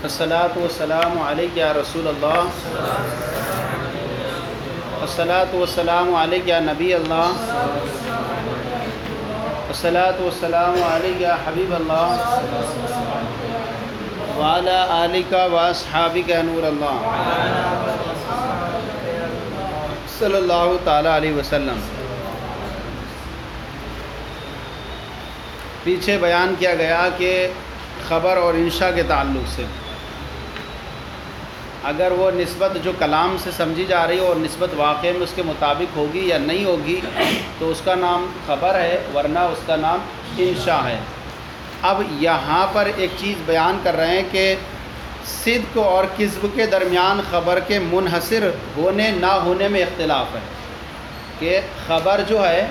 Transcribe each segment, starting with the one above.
الصلاۃ والسلام علیک یا رسول اللہ، الصلاۃ والسلام علیک یا نبی اللہ، الصلاۃ والسلام علیک یا حبیب اللہ، وعلی آلک و اصحابک نور اللہ صلی اللہ تعالی علیہ وسلم۔ پیچھے بیان کیا گیا کہ خبر اور انشاء کے تعلق سے اگر وہ نسبت جو کلام سے سمجھی جا رہی ہو اور نسبت واقع میں اس کے مطابق ہوگی یا نہیں ہوگی تو اس کا نام خبر ہے، ورنہ اس کا نام انشاء ہے۔ اب یہاں پر ایک چیز بیان کر رہے ہیں کہ صدق اور کذب کے درمیان خبر کے منحصر ہونے نہ ہونے میں اختلاف ہے، کہ خبر جو ہے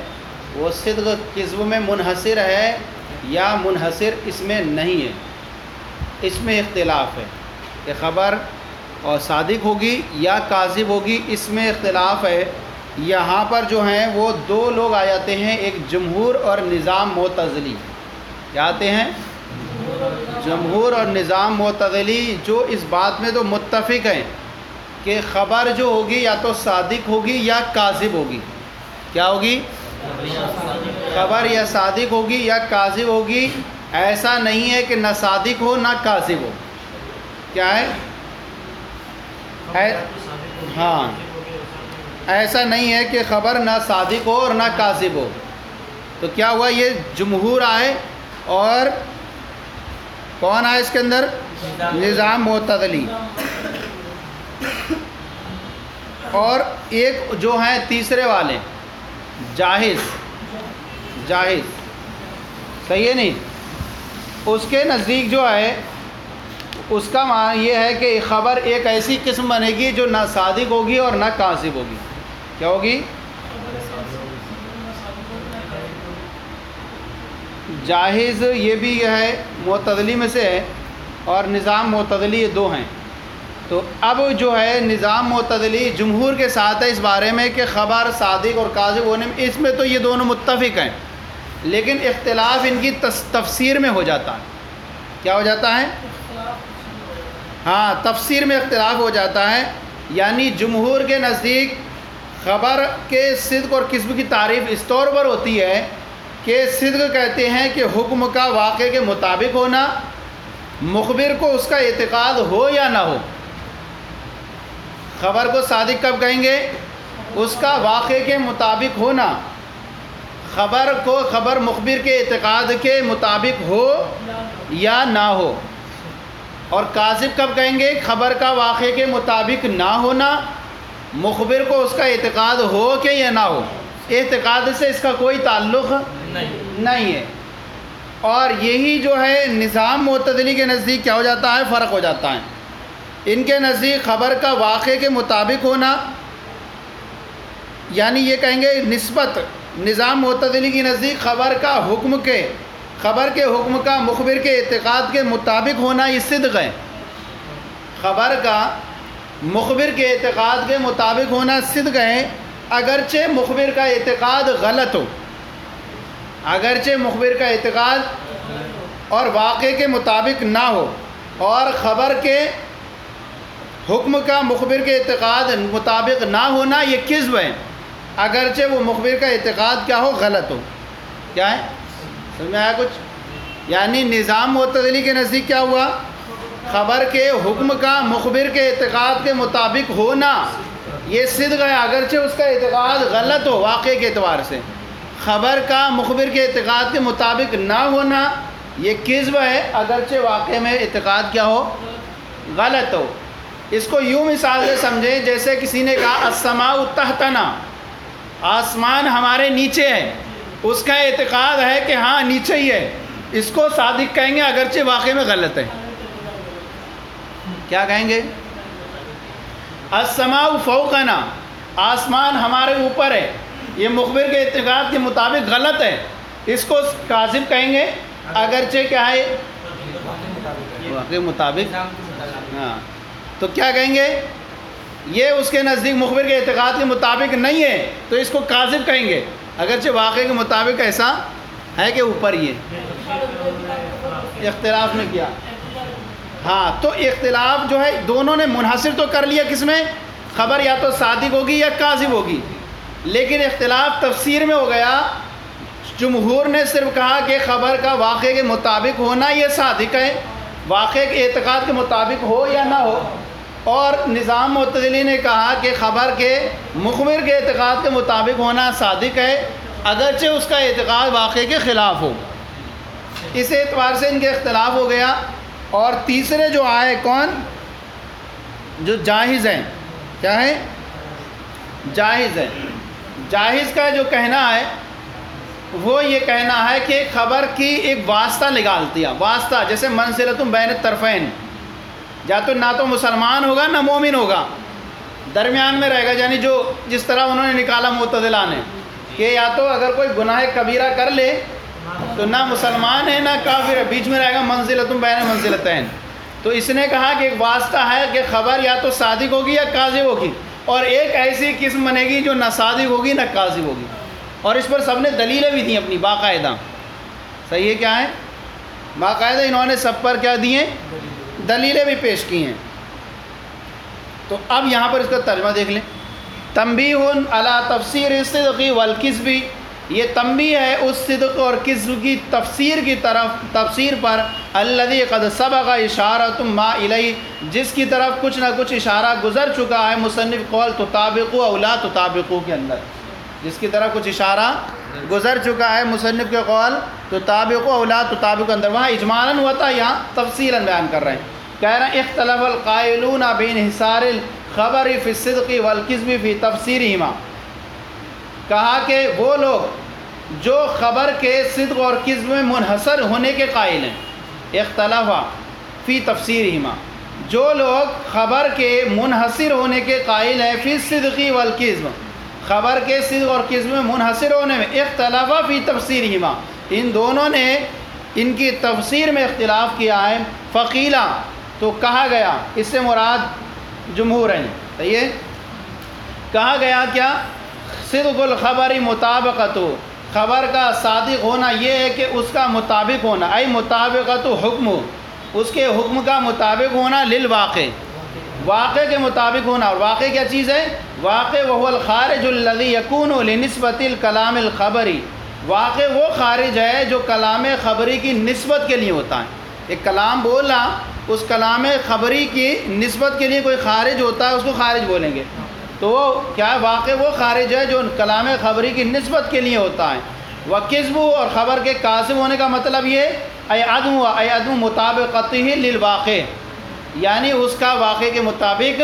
وہ صدق کذب میں منحصر ہے یا منحصر اس میں نہیں ہے، اس میں اختلاف ہے کہ خبر اور صادق ہوگی یا کاذب ہوگی، اس میں اختلاف ہے۔ یہاں پر جو ہیں وہ دو لوگ آ جاتے ہیں، ایک جمہور اور نظام معتزلی، کیا آتے ہیں؟ جمہور اور نظام معتزلی، جو اس بات میں تو متفق ہیں کہ خبر جو ہوگی یا تو صادق ہوگی یا کاذب ہوگی۔ کیا ہوگی؟ خبر یا صادق ہوگی یا کاذب ہوگی، ایسا نہیں ہے کہ نہ صادق ہو نہ کاذب ہو۔ کیا ہے؟ ہاں، ایسا نہیں ہے کہ خبر نہ صادق ہو اور نہ کاذب ہو۔ تو کیا ہوا؟ یہ جمہور آئے اور کون آئے اس کے اندر؟ نظام معتزلی، اور ایک جو ہیں تیسرے والے جاہز صحیح ہے نہیں، اس کے نزدیک جو ہے اس کا معنی یہ ہے کہ خبر ایک ایسی قسم بنے گی جو نہ صادق ہوگی اور نہ کاذب ہوگی۔ کیا ہوگی؟ جاہز یہ بھی ہے معتزلی میں سے ہے، اور نظام معتزلی، یہ دو ہیں۔ تو اب جو ہے نظام معتزلی جمہور کے ساتھ ہے اس بارے میں کہ خبر صادق اور کاذب ہونے میں، اس میں تو یہ دونوں متفق ہیں، لیکن اختلاف ان کی تفسیر میں ہو جاتا ہے۔ کیا ہو جاتا ہے؟ ہاں، تفسیر میں اختلاف ہو جاتا ہے۔ یعنی جمہور کے نزدیک خبر کے صدق اور کذب کی تعریف اس طور پر ہوتی ہے کہ صدق کہتے ہیں کہ حکم کا واقعے کے مطابق ہونا، مخبر کو اس کا اعتقاد ہو یا نہ ہو۔ خبر کو صادق کب کہیں گے؟ اس کا واقعے کے مطابق ہونا، خبر کو خبر مخبر کے اعتقاد کے مطابق ہو یا نہ ہو۔ اور کاذب کب کہیں گے؟ خبر کا واقعے کے مطابق نہ ہونا، مخبر کو اس کا اعتقاد ہو کہ یا نہ ہو، اعتقاد سے اس کا کوئی تعلق نہیں ہے۔ اور یہی جو ہے نظام معتزلی کے نزدیک کیا ہو جاتا ہے؟ فرق ہو جاتا ہے۔ ان کے نزدیک خبر کا واقعے کے مطابق ہونا، یعنی یہ کہیں گے نسبت، نظام معتزلی کی نزدیک خبر کے حکم کا مخبر کے اعتقاد کے مطابق ہونا یہ صدق ہے۔ خبر کا مخبر کے اعتقاد کے مطابق ہونا صدق ہے، اگرچہ مخبر کا اعتقاد غلط ہو، اگرچہ مخبر کا اعتقاد اور واقعے کے مطابق نہ ہو، اور خبر کے حکم کا مخبر کے اعتقاد مطابق نہ ہونا یہ کذب ہے، اگرچہ وہ مخبر کا اعتقاد کیا ہو؟ غلط ہو۔ کیا ہے؟ سمجھ میں آیا کچھ؟ یعنی نظام معتزلی کے نزدیک کیا ہوا؟ خبر کے حکم کا مخبر کے اعتقاد کے مطابق ہونا یہ صدق ہے، اگرچہ اس کا اعتقاد غلط ہو واقعے کے اعتبار سے۔ خبر کا مخبر کے اعتقاد کے مطابق نہ ہونا یہ کذب ہے، اگرچہ واقعے میں اعتقاد کیا ہو؟ غلط ہو۔ اس کو یوں مثال سے سمجھیں جیسے کسی نے کہا السماء تحتنا، آسمان ہمارے نیچے ہے، اس کا اعتقاد ہے کہ ہاں نیچے ہی ہے، اس کو صادق کہیں گے اگرچہ واقعے میں غلط ہے۔ کیا کہیں گے؟ السماء فوقنا، آسمان ہمارے اوپر ہے، یہ مخبر کے اعتقاد کے مطابق غلط ہے، اس کو کاذب کہیں گے اگرچہ کیا ہے؟ واقعے مطابق۔ ہاں، تو کیا کہیں گے؟ یہ اس کے نزدیک مخبر کے اعتقاد کے مطابق نہیں ہے تو اس کو کاذب کہیں گے، اگرچہ واقعے کے مطابق ایسا ہے کہ اوپر ہی ہے۔ اختلاف میں کیا ہاں تو اختلاف جو ہے دونوں نے منحصر تو کر لیا کس میں، خبر یا تو صادق ہوگی یا کاذب ہوگی، لیکن اختلاف تفسیر میں ہو گیا۔ جمہور نے صرف کہا کہ خبر کا واقعے کے مطابق ہونا یہ صادق ہے، واقعے کے اعتقاد کے مطابق ہو یا نہ ہو، اور نظام معتزلی نے کہا کہ خبر کے مخبر کے اعتقاد کے مطابق ہونا صادق ہے اگرچہ اس کا اعتقاد واقعے کے خلاف ہو۔ اس اعتبار سے ان کے اختلاف ہو گیا۔ اور تیسرے جو آئے کون، جو جاہز ہیں، کیا ہے، جاہز ہے، جاہز کا جو کہنا ہے وہ یہ کہنا ہے کہ خبر کی ایک واسطہ نکال دیا، واسطہ جیسے منزلۃ بین الطرفین، یا تو نہ تو مسلمان ہوگا نہ مومن ہوگا، درمیان میں رہے گا، یعنی جو جس طرح انہوں نے نکالا معتزلہ نے کہ یا تو اگر کوئی گناہ کبیرہ کر لے تو نہ مسلمان ہے نہ کافر ہے، بیچ میں رہے گا منزلۃ بین منزلتین۔ تو اس نے کہا کہ ایک واسطہ ہے کہ خبر یا تو صادق ہوگی یا کاذب ہوگی، اور ایک ایسی قسم بنے گی جو نہ صادق ہوگی نہ کاذب ہوگی، اور اس پر سب نے دلیلیں بھی دیں اپنی باقاعدہ، صحیح ہے، کیا ہے، باقاعدہ انہوں نے سب پر کیا دیے، دلیلیں بھی پیش کی ہیں۔ تو اب یہاں پر اس کا ترجمہ دیکھ لیں، تنبیہ علی تفسیر الصدق والکذب، یہ تنبیہ ہے اس صدق اور کذب کی تفسیر کی طرف، تفسیر پر، الذی قد سبق اشارۃ ما الیہ، جس کی طرف کچھ نہ کچھ اشارہ گزر چکا ہے مصنف قول تطابق او لا تطابق کے اندر، جس کی طرف کچھ اشارہ گزر چکا ہے مصنف کے قول تطابق او لا تطابق اندر، وہاں اجمالاً ہوا تھا، یہاں تفصیلاً بیان کر رہے ہیں۔ کہہ رہے ہیں اختلف القائلون بانحصار الخبر فی الصدق والکذب فی تفسیرہما، کہا کہ وہ لوگ جو خبر کے صدق اور کذب میں منحصر ہونے کے قائل ہیں، اختلاف فی تفسیرہما، جو لوگ خبر کے منحصر ہونے کے قائل ہیں، فی الصدق والکذب، خبر کے صدق اور کذب میں منحصر ہونے میں، اختلاف فی تفسیرہما، ان دونوں نے ان کی تفسیر میں اختلاف کیا ہے، فقیلا، تو کہا گیا، اس سے مراد جمہور ہیں، صحیح ہے، کہا گیا کیا، صدق الخبر مطابقت، خبر کا صادق ہونا یہ ہے کہ اس کا مطابق ہونا، ای مطابقت حکم، اس کے حکم کا مطابق ہونا، للواقع، واقع کے مطابق ہونا، اور واقع کیا چیز ہے، واقع وهو الخارج الذي يكون لنسبت الکلام الخبری، واقع وہ خارج ہے جو کلام خبری کی نسبت کے لیے ہوتا ہے، ایک کلام بولا، اس کلام خبری کی نسبت کے لیے کوئی خارج ہوتا ہے، اس کو خارج بولیں گے، تو وہ کیا ہے، واقع وہ خارج ہے جو کلام خبری کی نسبت کے لیے ہوتا ہے۔ وکذب، اور خبر کے کاذب ہونے کا مطلب یہ ای عدم مطابقتہ للواقع، یعنی اس کا واقع کے مطابق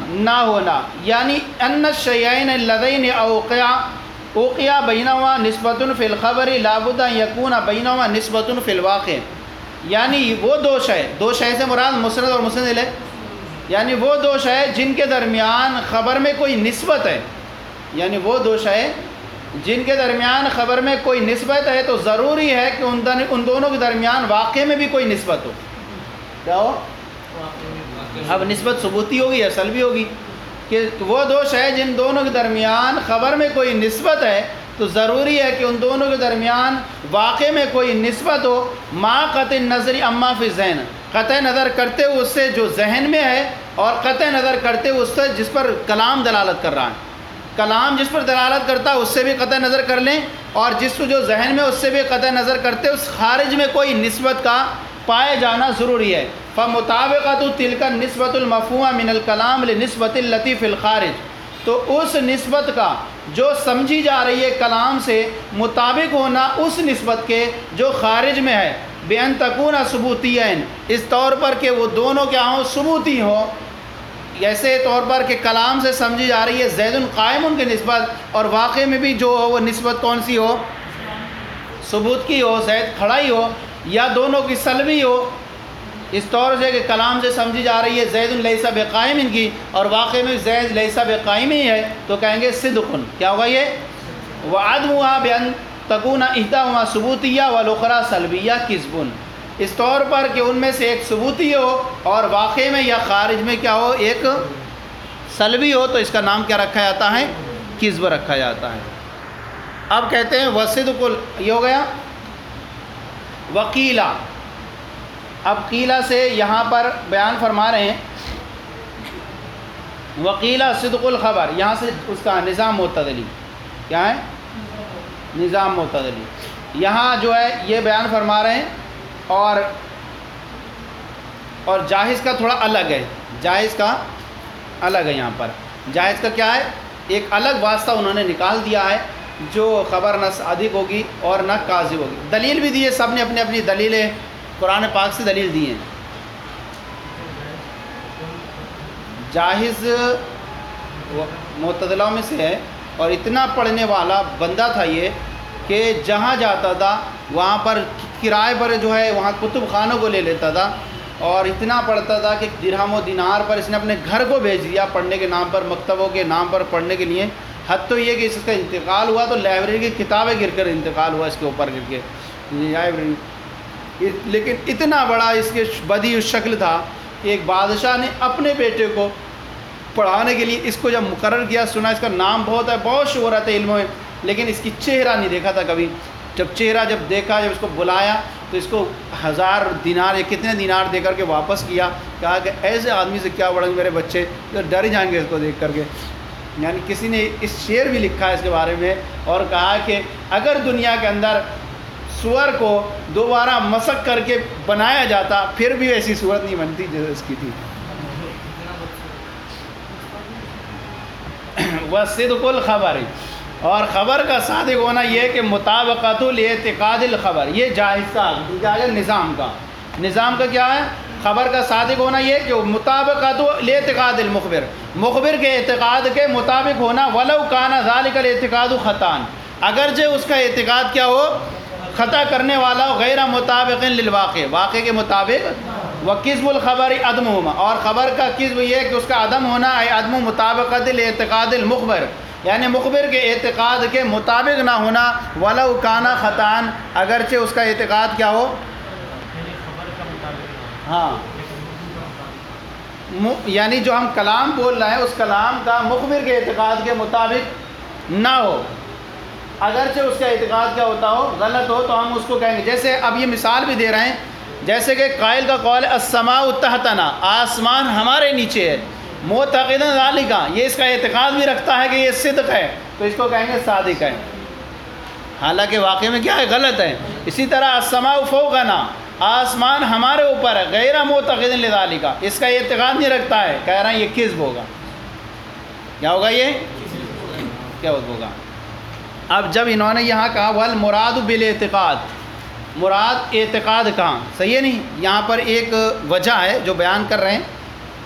نہ ہونا، یعنی ان الشیئین اللذین اوقع بینہما نسبۃ فی الخبر لا بد ان یکون بینہما نسبۃ فی الواقع، یعنی وہ دو شے سے مراد مسند اور مسند الیہ، یعنی وہ دو شے جن کے درمیان خبر میں کوئی نسبت ہے، یعنی وہ دو شے جن کے درمیان خبر میں کوئی نسبت ہے، تو ضروری ہے کہ ان دونوں کے درمیان واقع میں بھی کوئی نسبت ہو، کیا ہو، اب نسبت ثبوتی ہوگی یا سلبی ہوگی، کہ وہ دو شے جن دونوں کے درمیان خبر میں کوئی نسبت ہے، تو ضروری ہے کہ ان دونوں کے درمیان واقع میں کوئی نسبت ہو، ما قطع نظر اما فی ذہن، قطع نظر کرتے ہوئے اس سے جو ذہن میں ہے، اور قطع نظر کرتے ہوئے اس سے جس پر کلام دلالت کر رہا ہے، کلام جس پر دلالت کرتا ہے اس سے بھی قطع نظر کر لیں، اور جس کو جو ذہن میں اس سے بھی قطع نظر کرتے اس خارج میں کوئی نسبت کا پائے جانا ضروری ہے۔ فمطابقت تلک النسبۃ المفہومہ من الکلام لنسبۃ التی فی الخارج، تو اس نسبت کا جو سمجھی جا رہی ہے کلام سے مطابق ہونا اس نسبت کے جو خارج میں ہے، بأن تکون ثبوتیین، اس طور پر کہ وہ دونوں کیا ہوں، ثبوتی ہوں، ایسے طور پر کہ کلام سے سمجھی جا رہی ہے زید قائم کی نسبت، اور واقع میں بھی جو ہو وہ نسبت کون سی ہو، ثبوت کی ہو، زید کھڑا ہی ہو، یا دونوں کی سلبی ہو، اس طور سے کہ کلام سے سمجھی جا رہی ہے زید لیس بقائم ان کی، اور واقع میں زید لیس بقائم ہی ہے، تو کہیں گے صدق، کیا ہوگا یہ، وعدمها بأن تکون احداہما ثبوتیہ والاخری سلبیہ کذب، اس طور پر کہ ان میں سے ایک ثبوتی ہو اور واقع میں یا خارج میں کیا ہو، ایک سلبی ہو، تو اس کا نام کیا رکھا جاتا ہے، کذب رکھا جاتا ہے۔ اب کہتے ہیں وصدق، یہ ہو گیا، وکیلا، اب قیلہ سے یہاں پر بیان فرما رہے ہیں وقیلہ صدق الخبر، یہاں سے اس کا نظام معتدلی کیا ہے، نظام معتدلی یہاں جو ہے یہ بیان فرما رہے ہیں، اور جاہز کا تھوڑا الگ ہے، جائز کا الگ ہے، یہاں پر جائز کا کیا ہے، ایک الگ واسطہ انہوں نے نکال دیا ہے جو خبر نہ صادق ہوگی اور نہ کاذب ہوگی۔ دلیل بھی دی ہے، سب نے اپنی اپنی دلیلیں قرآن پاک سے دلیل دی ہیں۔ جاہز معتدلوں میں سے ہے، اور اتنا پڑھنے والا بندہ تھا یہ کہ جہاں جاتا تھا وہاں پر کرائے پر جو ہے وہاں کتب خانوں کو لے لیتا تھا، اور اتنا پڑھتا تھا کہ درہم و دینار پر اس نے اپنے گھر کو بھیج دیا پڑھنے کے نام پر، مکتبوں کے نام پر پڑھنے کے لیے، حد تو یہ کہ اس کا انتقال ہوا تو لائبریری کی کتابیں گر کر انتقال ہوا اس کے اوپر گر کے لائبریری۔ لیکن اتنا بڑا اس کے بدی شکل تھا کہ ایک بادشاہ نے اپنے بیٹے کو پڑھانے کے لیے اس کو جب مقرر کیا، سنا اس کا نام بہت ہے، بہت شہرت ہے علم میں، لیکن اس کی چہرہ نہیں دیکھا تھا کبھی۔ جب چہرہ جب دیکھا، جب اس کو بلایا تو اس کو 1000 دینار یا کتنے دینار دے کر کے واپس کیا، کہا کہ ایسے آدمی سے کیا پڑھیں گے میرے بچے، تو ڈر ہی جائیں گے اس کو دیکھ کر کے۔ یعنی کسی نے اس شعر بھی لکھا ہے اس کے بارے میں، اور کہا کہ اگر دنیا کے اندر سور کو دوبارہ مسخ کر کے بنایا جاتا پھر بھی ایسی صورت نہیں بنتی جیسے اس کی تھی۔ وصدق الخبر، اور خبر کا صادق ہونا یہ کہ مطابقت الاعتقاد الخبر، یہ جائز کا کیا ہے، نظام کا کیا ہے، خبر کا صادق ہونا یہ کہ مطابقت الاعتقاد المخبر، مخبر کے اعتقاد کے مطابق ہونا، ولو کان ذلک الاعتقاد خطأ، اگرچہ اس کا اعتقاد کیا ہو، خطا کرنے والا ہو، غیر مطابق للواقع، واقع کے مطابق، وکذب الخبر عدمہما، اور خبر کا کذب یہ ہے کہ اس کا عدم ہونا ہے، عدم مطابقت الاعتقاد المخبر، یعنی مخبر کے اعتقاد کے مطابق نہ ہونا، ولو کان خطأ، اگرچہ اس کا اعتقاد کیا ہو، ہاں یعنی جو ہم کلام بول رہے ہیں اس کلام کا مخبر کے اعتقاد کے مطابق نہ ہو، اگرچہ اس کا اعتقاد کیا ہوتا ہو، غلط ہو، تو ہم اس کو کہیں گے۔ جیسے اب یہ مثال بھی دے رہے ہیں، جیسے کہ قائل کا قول ہے السماء تحتنا، آسمان ہمارے نیچے ہے، معتقدا ذالک، یہ اس کا اعتقاد بھی رکھتا ہے کہ یہ صدق ہے، تو اس کو کہیں گے صادق ہے، حالانکہ واقع میں کیا ہے، غلط ہے۔ اسی طرح السماء فوقنا، آسمان ہمارے اوپر ہے، غیر معتقد لذالک، اس کا اعتقاد نہیں رکھتا ہے، کہہ رہا ہے یہ کذب ہوگا، کیا ہوگا، یہ کیا ہوگا۔ اب جب انہوں نے یہاں کہا والمراد بالاعتقاد، مراد اعتقاد کہاں، صحیح ہے نہیں، یہاں پر ایک وجہ ہے جو بیان کر رہے ہیں،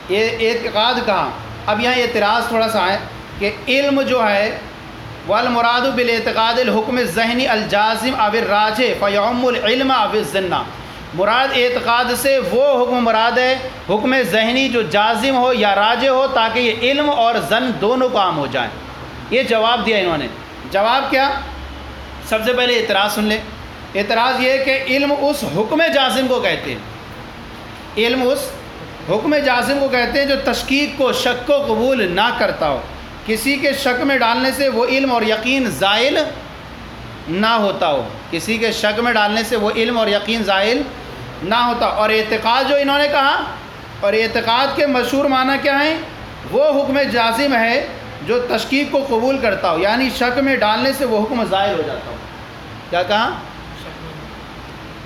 یہ اعتقاد کہاں۔ اب یہاں اعتراض تھوڑا سا ہے کہ علم جو ہے والمراد بالاعتقاد الحکم الذہنی الجازم او الراجح فیعم العلم او الظن، مراد اعتقاد سے وہ حکم مراد ہے، حکم ذہنی جو جازم ہو یا راجح ہو، تاکہ یہ علم اور ظن دونوں کام ہو جائیں۔ یہ جواب دیا انہوں نے۔ جواب کیا، سب سے پہلے اعتراض سن لیں۔ اعتراض یہ ہے کہ علم اس حکم جازم کو کہتے ہیں، علم اس حکم جازم کو کہتے ہیں جو تشکیک کو، شک کو قبول نہ کرتا ہو، کسی کے شک میں ڈالنے سے وہ علم اور یقین زائل نہ ہوتا ہو، کسی کے شک میں ڈالنے سے وہ علم اور یقین زائل نہ ہوتا۔ اور اعتقاد جو انہوں نے کہا، اور اعتقاد کے مشہور معنی کیا ہیں، وہ حکم جازم ہے جو تشکیک کو قبول کرتا ہو، یعنی شک میں ڈالنے سے وہ حکم زائل ہو جاتا ہو۔ کیا کہا،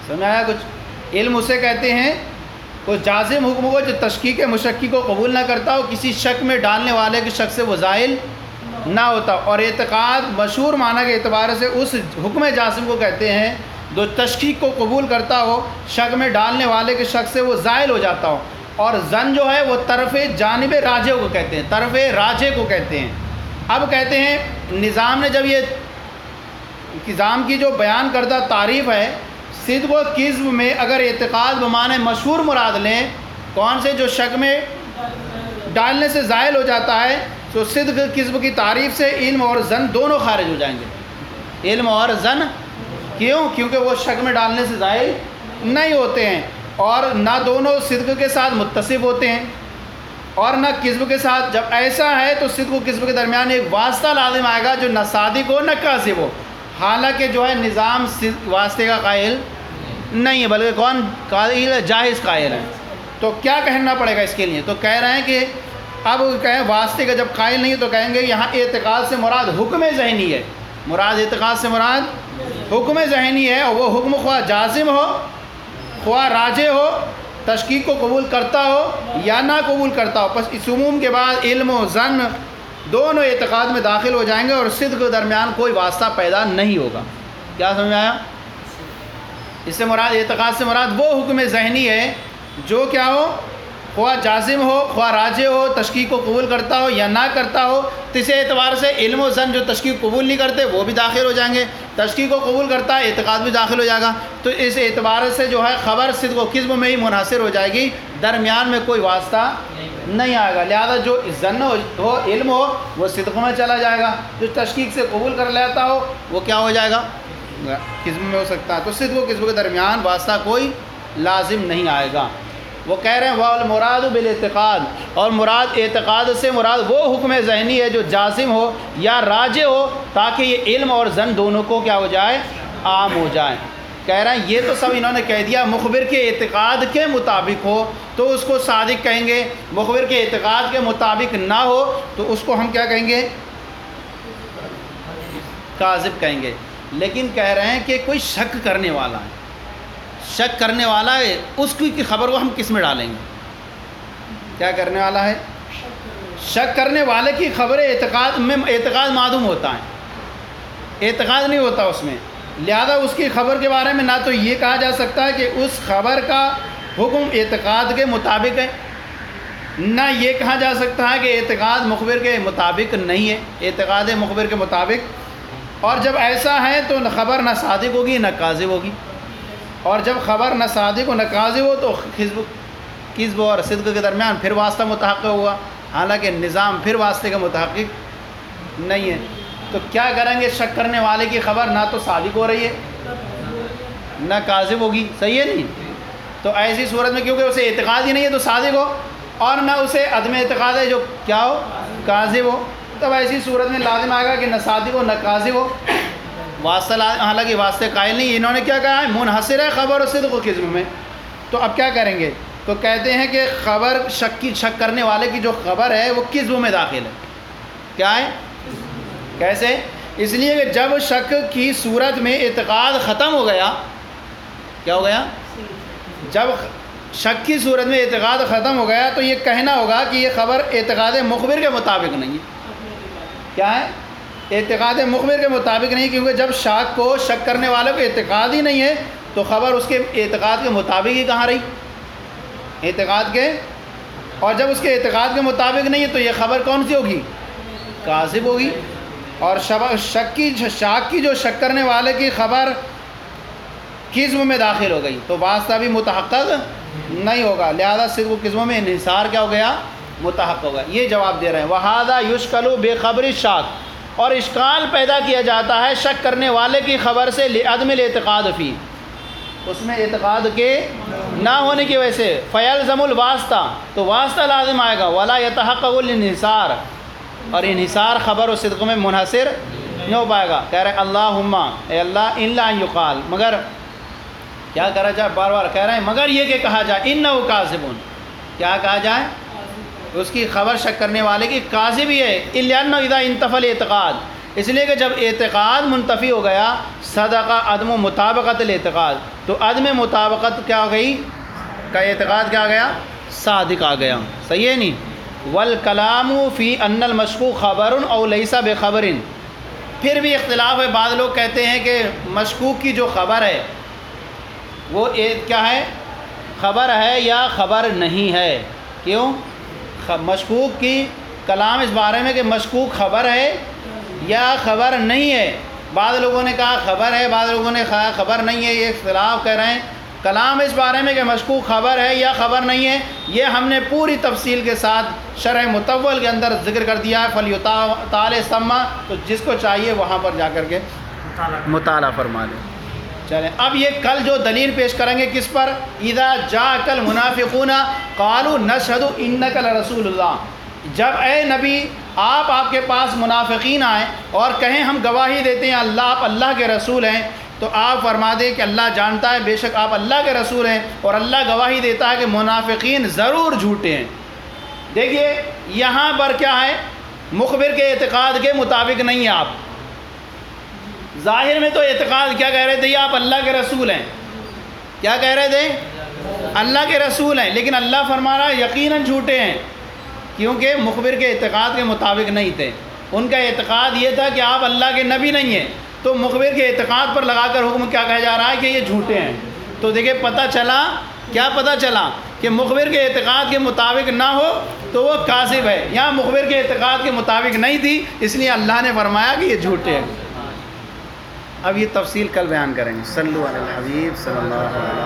سمجھایا کچھ؟ علم اسے کہتے ہیں کوئی جازم حکم کو جو تشکیک مشکی کو قبول نہ کرتا ہو، کسی شک میں ڈالنے والے کے شک سے وہ زائل نہ ہوتا۔ اور اعتقاد مشہور معنی کے اعتبار سے اس حکم جازم کو کہتے ہیں جو تشکیک کو قبول کرتا ہو، شک میں ڈالنے والے کے شک سے وہ زائل ہو جاتا ہو۔ اور ظن جو ہے وہ طرف جانب راجح کو کہتے ہیں، طرف راجح کو کہتے ہیں۔ اب کہتے ہیں نظام نے جب یہ نظام کی جو بیان کردہ تعریف ہے، صدق و کذب میں اگر اعتقاد بمعنی مشہور مراد لیں، کون سے، جو شک میں ڈالنے سے زائل ہو جاتا ہے، تو صدق کذب کی تعریف سے علم اور ظن دونوں خارج ہو جائیں گے۔ علم اور ظن کیوں؟ کیونکہ وہ شک میں ڈالنے سے زائل نہیں ہوتے ہیں، اور نہ دونوں صدق کے ساتھ متصف ہوتے ہیں اور نہ کذب کے ساتھ۔ جب ایسا ہے تو صدق و کذب کے درمیان ایک واسطہ لازم آئے گا جو نہ صادق ہو نہ کاذب ہو، حالانکہ جو ہے نظام واسطے کا قائل نہیں ہے، بلکہ کون قائل ہے؟ جاہز قائل ہے۔ تو کیا کہنا پڑے گا اس کے لیے؟ تو کہہ رہے ہیں کہ اب کہیں واسطے کا جب قائل نہیں ہے تو کہیں گے یہاں اعتقاد سے مراد حکم ذہنی ہے، مراد اعتقاد سے مراد حکم ذہنی ہے، اور وہ حکم خواہ جازم ہو خواہ راجح ہو، تشکیک کو قبول کرتا ہو یا نہ قبول کرتا ہو، بس اس عموم کے بعد علم و ظن دونوں اعتقاد میں داخل ہو جائیں گے اور صدق کے درمیان کوئی واسطہ پیدا نہیں ہوگا۔ کیا سمجھ آیا؟ اس سے مراد اعتقاد سے مراد وہ حکم ذہنی ہے جو کیا ہو، خواہ جازم ہو خواہ راجح ہو، تشکیک کو قبول کرتا ہو یا نہ کرتا ہو۔ تو اس اعتبار سے علم و ظن جو تشکیک قبول نہیں کرتے وہ بھی داخل ہو جائیں گے، تشکیک کو قبول کرتا ہے اعتقاد بھی داخل ہو جائے گا۔ تو اس اعتبار سے جو ہے خبر صدق و کذب میں ہی منحصر ہو جائے گی، درمیان میں کوئی واسطہ نہیں آئے گا۔ لہذا جو ظن ہو علم ہو وہ صدق میں چلا جائے گا، جو تشکیک سے قبول کر لیتا ہو وہ کیا ہو جائے گا؟ کذب میں ہو سکتا ہے۔ تو صدق و کذب کے درمیان واسطہ کوئی لازم نہیں آئے گا۔ وہ کہہ رہے ہیں والمراد بالاعتقاد، اور مراد اعتقاد سے مراد وہ حکم ذہنی ہے جو جازم ہو یا راجح ہو، تاکہ یہ علم اور ظن دونوں کو کیا ہو جائے؟ عام ہو جائے۔ کہہ رہے ہیں یہ تو سب انہوں نے کہہ دیا مخبر کے اعتقاد کے مطابق ہو تو اس کو صادق کہیں گے، مخبر کے اعتقاد کے مطابق نہ ہو تو اس کو ہم کیا کہیں گے؟ کاذب کہیں گے۔ لیکن کہہ رہے ہیں کہ کوئی شک کرنے والا ہے، شک کرنے والا ہے، اس کی خبر کو ہم کس میں ڈالیں گے؟ کیا کرنے والا ہے؟ شک کرنے والے کی خبر اعتقاد میں اعتقاد معدوم ہوتا ہے، اعتقاد نہیں ہوتا اس میں، لہذا اس کی خبر کے بارے میں نہ تو یہ کہا جا سکتا ہے کہ اس خبر کا حکم اعتقاد کے مطابق ہے، نہ یہ کہا جا سکتا ہے کہ اعتقاد مخبر کے مطابق نہیں ہے، اعتقاد مخبر کے مطابق۔ اور جب ایسا ہے تو خبر نہ صادق ہوگی نہ کاذب ہوگی، اور جب خبر نہ صادق و نہ کاذب ہو تو کذب اور صدق کے درمیان پھر واسطہ متحقق ہوا، حالانکہ نظام پھر واسطے کا متحقق نہیں ہے۔ تو کیا کریں گے؟ شک کرنے والے کی خبر نہ تو صادق ہو رہی ہے نہ کاذب ہوگی، صحیح ہے نہیں؟ تو ایسی صورت میں کیونکہ اسے اعتقاد ہی نہیں ہے تو صادق ہو، اور نہ اسے عدم اعتقاد ہے جو کیا ہو؟ کاذب ہو، تب ایسی صورت میں لازم آئے گا کہ نہ صادق ہو نہ کاذب ہو، واسطہ حالانکہ واسطے قائل نہیں۔ انہوں نے کیا کہا ہے؟ منحصر ہے خبر و صدق و کذب میں۔ تو اب کیا کریں گے؟ تو کہتے ہیں کہ خبر شک کرنے والے کی جو خبر ہے وہ کذب میں داخل ہے۔ کیا ہے؟ کیسے؟ اس لیے کہ جب شک کی صورت میں اعتقاد ختم ہو گیا، کیا ہو گیا؟ جب شک کی صورت میں اعتقاد ختم ہو گیا تو یہ کہنا ہوگا کہ یہ خبر اعتقاد مخبر کے مطابق نہیں ہے۔ کیا ہے؟ اعتقاد مخبر کے مطابق نہیں، کیونکہ جب شک کو شک کرنے والوں کو اعتقاد ہی نہیں ہے تو خبر اس کے اعتقاد کے مطابق ہی کہاں رہی؟ اعتقاد کے، اور جب اس کے اعتقاد کے مطابق نہیں ہے تو یہ خبر کون سی ہوگی؟ کاذب ہوگی۔ اور شک کی جو شک کرنے والے کی خبر کذب میں داخل ہو گئی تو واسطہ بھی متحقق نہیں ہوگا، لہذا صدق و کذب میں انحصار کیا ہو گیا؟ متحقق ہوگا۔ یہ جواب دے رہے ہیں وَهَذَا يُشْكَلُ بِخَبْرِ الشَّاكِ، اور اشکال پیدا کیا جاتا ہے شک کرنے والے کی خبر سے لعدم الاعتقاد فی، اس میں اعتقاد کے نہ ہونے کی وجہ سے، فیلزم الواسطہ، تو واسطہ لازم آئے گا، ولا يتحقق الانحصار، اور انحصار خبر و صدق میں منحصر نہیں ہو پائے گا۔ کہہ رہے ہیں اللہم اے اللہ الا ان یقال، مگر کیا کرا جائے؟ بار بار کہہ رہے ہیں مگر یہ کہ کہا جائے انہ کاذب، کیا کہا جائے؟ اس کی خبر شک کرنے والے کی کاذب ہی ہے، الا انہ اذا انتفى الاعتقاد، اس لیے کہ جب اعتقاد منتفی ہو گیا صدق عدم مطابقت الاعتقاد، تو عدم مطابقت کیا ہو گئی؟ کا اعتقاد کیا آ گیا؟ صادق آ گیا، صحیح ہے نہیں؟ والکلام فی ان المشکوک خبر او لیس بخبر، پھر بھی اختلاف ہے، بعض لوگ کہتے ہیں کہ مشکوک کی جو خبر ہے وہ کیا ہے؟ خبر ہے یا خبر نہیں ہے؟ کیوں؟ مشکوک کی کلام اس بارے میں کہ مشکوک خبر ہے یا خبر نہیں ہے، بعض لوگوں نے کہا خبر ہے، بعض لوگوں نے کہا خبر نہیں ہے، یہ اختلاف کر رہے ہیں۔ کلام اس بارے میں کہ مشکوک خبر ہے یا خبر نہیں ہے، یہ ہم نے پوری تفصیل کے ساتھ شرح مطول کے اندر ذکر کر دیا ہے، فلیطالع ثمّ، تو جس کو چاہیے وہاں پر جا کر کے مطالعہ فرما لیں۔ چلیں اب یہ کل جو دلیل پیش کریں گے کس پر؟ اذا جاءک المنافقون قالوا نشهد انک لرسول اللہ، جب اے نبی آپ کے پاس منافقین آئیں اور کہیں ہم گواہی دیتے ہیں آپ اللہ کے رسول ہیں، تو آپ فرما دیں کہ اللہ جانتا ہے، بے شک آپ اللہ کے رسول ہیں، اور اللہ گواہی دیتا ہے کہ منافقین ضرور جھوٹے ہیں۔ دیکھیے یہاں پر کیا ہے، مخبر کے اعتقاد کے مطابق نہیں ہے آپ۔ ظاہر میں تو اعتقاد کیا کہہ رہے تھے، یہ آپ اللہ کے رسول ہیں، کیا کہہ رہے تھے، اللہ کے رسول ہیں، لیکن اللہ فرما رہا ہے یقیناً جھوٹے ہیں، کیونکہ مخبر کے اعتقاد کے مطابق نہیں تھے۔ ان کا اعتقاد یہ تھا کہ آپ اللہ کے نبی نہیں ہیں، تو مخبر کے اعتقاد پر لگا کر حکم کیا کہا جا رہا ہے کہ یہ جھوٹے ہیں۔ تو دیکھیں پتہ چلا، کیا پتہ چلا کہ مخبر کے اعتقاد کے مطابق نہ ہو تو وہ کاذب ہے۔ یہاں مخبر کے اعتقاد کے مطابق نہیں تھی، اس لیے اللہ نے فرمایا کہ یہ جھوٹے ہیں۔ اب یہ تفصیل کل بیان کریں گے۔ صلو علی الحبیب صلی اللہ علیہ وسلم۔